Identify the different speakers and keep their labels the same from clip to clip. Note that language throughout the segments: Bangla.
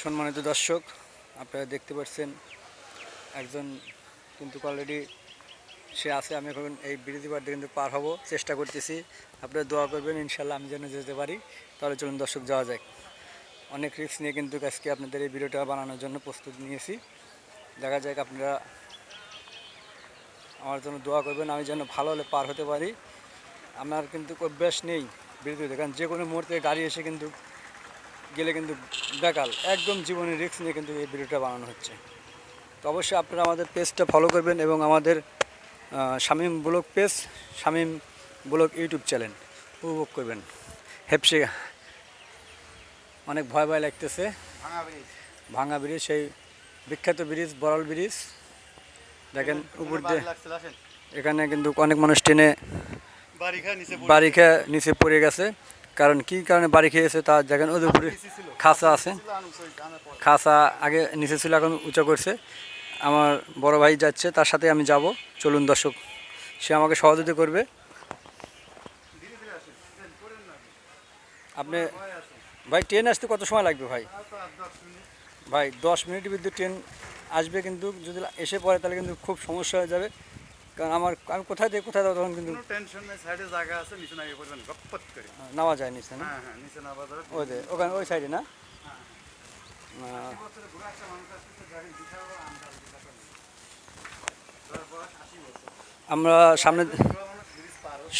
Speaker 1: সম্মানিত দর্শক, আপনারা দেখতে পাচ্ছেন একজন কিন্তু অলরেডি সে আছে। আমি এখন এই ব্রিজ পার দিয়ে কিন্তু পার হব, চেষ্টা করতেছি। আপনারা দোয়া করবেন ইনশাল্লাহ আমি যেন যেতে পারি। তাহলে চলুন দর্শক যাওয়া যায়। অনেক রিস্ক নিয়ে কিন্তু আজকে আপনাদের এই ভিডিওটা বানানোর জন্য প্রস্তুতি নিয়েছি। দেখা যাক, আপনারা আমার জন্য দোয়া করবেন আমি যেন ভালো হলে পার হতে পারি। আমার কিন্তু অভ্যাস নেই ব্রিজে, কারণ যে কোনো মুহূর্তে গাড়ি এসে কিন্তু গেলে কিন্তু বেকাল একদম জীবনের রিস্ক নিয়ে কিন্তু এই ভিডিওটা বানানো হচ্ছে। তো অবশ্যই আপনারা আমাদের পেজটা ফলো করবেন এবং আমাদের Shamim blog page, Shamim blog YouTube channel উপভোগ করবেন। হেপসে অনেক ভয় ভয় লাগতেছে। ভাঙা ব্রিজ, সেই বিখ্যাত ব্রিজ, বড়াল ব্রিজ। দেখেন উপর দিয়ে এখানে কিন্তু অনেক মানুষ ট্রেনে বাড়ি খেয়ে নিচে পড়ে গেছে। কারণ কি কারণে বাড়ি খেয়েছে তা দেখেন, ওদের উপরে খাঁচা আছে, খাঁচা আগে নিচে ছিল এখন উঁচা করছে। আমার বড় ভাই যাচ্ছে, তার সাথে আমি যাব। চলুন দর্শক, সে আমাকে সহযোগিতা করবে। আপনি ভাই ট্রেন আসতে কত সময় লাগবে ভাই? ভাই 10 মিনিটের ভিতরে ট্রেন আসবে, কিন্তু যদি এসে পড়ে তাহলে কিন্তু খুব সমস্যা হয়ে যাবে। কারণ আমি কোথায় থেকে কোথায় যাবো তখন কিন্তু নামা যায় নিচে না? ওই যে ওখানে ওই সাইডে না? আমরা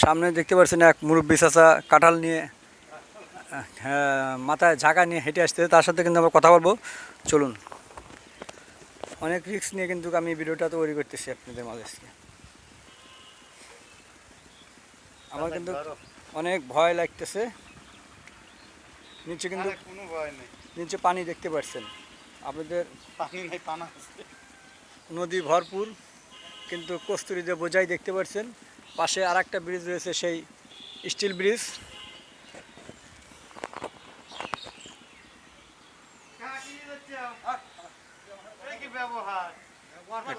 Speaker 1: সামনে দেখতে পাচ্ছেন এক মুরব্বি চাচা কাঁঠাল নিয়ে, মাথায় ঝাঁকা নিয়ে হেঁটে আসতে, তার সাথে কিন্তু আমরা কথা বলবো। চলুন, অনেক রিস্ক নিয়ে কিন্তু আমি ভিডিওটা তৈরি করতেছি আপনাদের মাঝে। আমার কিন্তু অনেক ভয় লাগতেছে। নিচে কিন্তু কোনো ভয় নেই, নিচে পানি দেখতে পাচ্ছেন আপনাদের, পানি নেই, পানা নদী ভরপুর, কিন্তু কস্তুরী যে বোঝাই দেখতে পাচ্ছেন। পাশে আর একটা ব্রিজ রয়েছে, সেই স্টিল ব্রিজ।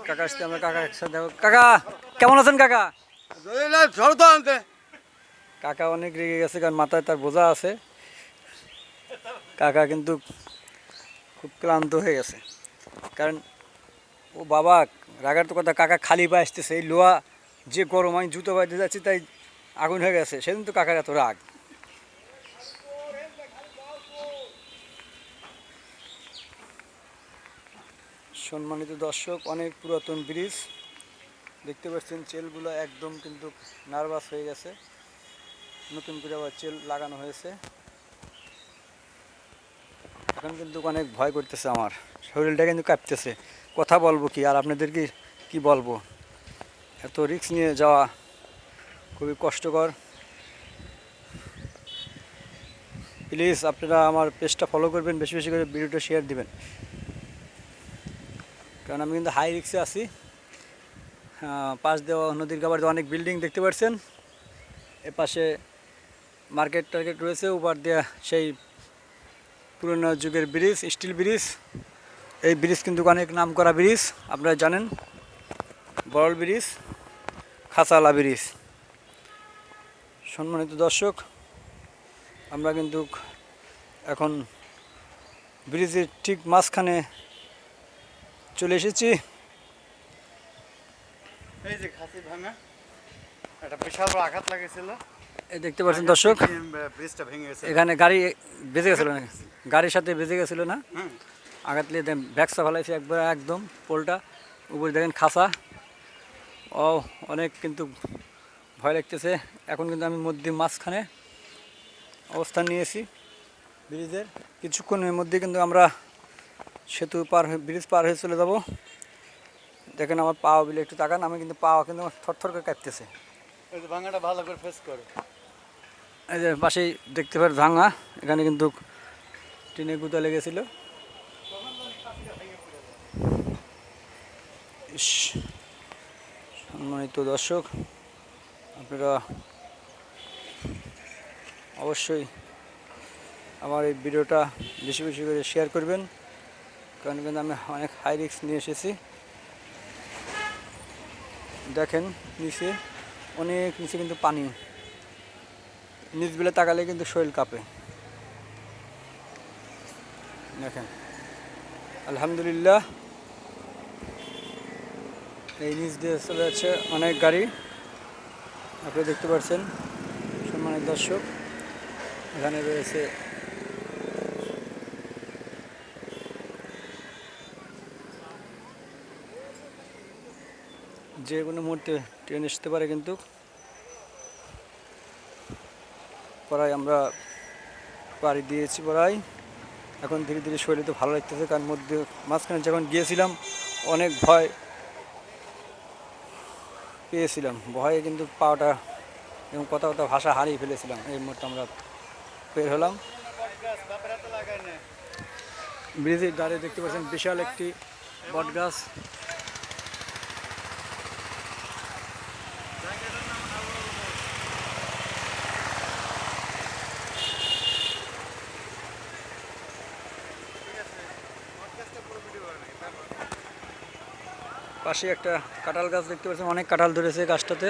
Speaker 1: কাকা আসতে আমরা কাকা একসাথে দেখো। কাকা কেমন আছেন কাকা? কাকা অনেক রেগে গেছে, কারণ মাথায় তার বোঝা আছে। কাকা কিন্তু খুব ক্লান্ত হয়ে গেছে, কারণ ও বাবা রাগার তো কথা, কাকা খালি পায়ে আসতেছে। এই লোহা যে গরম, আমি জুতো বাইতে যাচ্ছি তাই আগুন হয়ে গেছে। সেদিন তো কাকার এত রাগ। সম্মানিত দর্শক, অনেক পুরাতন ব্রিজ দেখতে পাচ্ছেন। চেলগুলো একদম কিন্তু নার্ভাস হয়ে গেছে, নতুন করে আবার চেল লাগানো হয়েছে। এখন কিন্তু অনেক ভয় করতেছে, আমার শরীরটা কিন্তু কাঁপতেছে। কথা বলবো কি আর আপনাদেরকে কি বলবো, এত রিস্ক নিয়ে যাওয়া খুবই কষ্টকর। প্লিজ আপনারা আমার পেজটা ফলো করবেন, বেশি বেশি করে ভিডিওটা শেয়ার দিবেন, কারণ আমি কিন্তু হাই রিস্কে আছি। পাশ দেওয়া নদীর কাবার দিয়ে অনেক বিল্ডিং দেখতে পাচ্ছেন। এ পাশে মার্কেট টার্কেট রয়েছে, উপর দেওয়া সেই পুরনো যুগের ব্রিজ, স্টিল ব্রিজ। এই ব্রিজ কিন্তু অনেক নাম করা ব্রিজ, আপনারা জানেন। Baral bridge, Khanchala bridge. সম্মানিত দর্শক, আমরা কিন্তু এখন ব্রিজের ঠিক মাঝখানে চলে এসেছি। এই যে খাসি ভাঙা একটা বিশাল বড় আঘাত লাগেছিল, এই দেখতে পাচ্ছেন দর্শক। ব্রিজটা ভেঙে গেছে, এখানে গাড়ি বেজে গেছিল না, গাড়ির সাথে বেজে গেছিল না, আঘাত নিয়ে ব্যাগসা ফেলাইছে একবার, একদম পোলটা উপরে দেখেন খাসা। ও অনেক কিন্তু ভয় লাগতেছে। এখন কিন্তু আমি মধ্যে মাঝখানে অবস্থান নিয়েছি ব্রিজের। কিছুক্ষণের মধ্যে কিন্তু আমরা সেতু পার হয়ে, ব্রিজ পার হয়ে চলে যাব। দেখেন আমার পা বিলে একটু তাকান, আমি কিন্তু পা কিন্তু থরথর করে কাঁপতেছে। এই যে ভাঙাটা ভালো করে ফেস করে, এই যে পাশেই দেখতে পারেন ভাঙা, এখানে কিন্তু টিনে গুঁতা লেগেছিল। সম্মানিত দর্শক, আপনারা অবশ্যই আমার এই ভিডিওটা বেশি বেশি করে শেয়ার করবেন, কারণ কিন্তু আমি অনেক হাই রিস্ক নিয়ে এসেছি। দেখেন নিচে, অনেক নিচে কিন্তু পানি, নিচ বেলা তাকালে কিন্তু শরীর কাঁপে। দেখেন আলহামদুলিল্লাহ এই নিচ দিয়ে চলে যাচ্ছে অনেক গাড়ি, আপনি দেখতে পাচ্ছেন সম্মানিত দর্শক। এখানে রয়েছে যে কোনো মুহূর্তে ট্রেন আসতে পারে, কিন্তু প্রায় আমরা পাড়ি দিয়েছি প্রায়। এখন ধীরে ধীরে শরীরে ভালো লাগতেছে, কারণ মাঝখানে যখন গিয়েছিলাম অনেক ভয় পেয়েছিলাম, ভয়ে কিন্তু পাওয়াটা এবং কথা কথা ভাষা হারিয়ে ফেলেছিলাম। এই মুহূর্তে আমরা বের হলাম। ব্রিজের ধারে দেখতে পাচ্ছেন বিশাল একটি বট গাছ। পাশে একটা কাঁঠাল গাছ দেখতে পাচ্ছেন, অনেক কাঁঠাল ধরেছে গাছটাতে।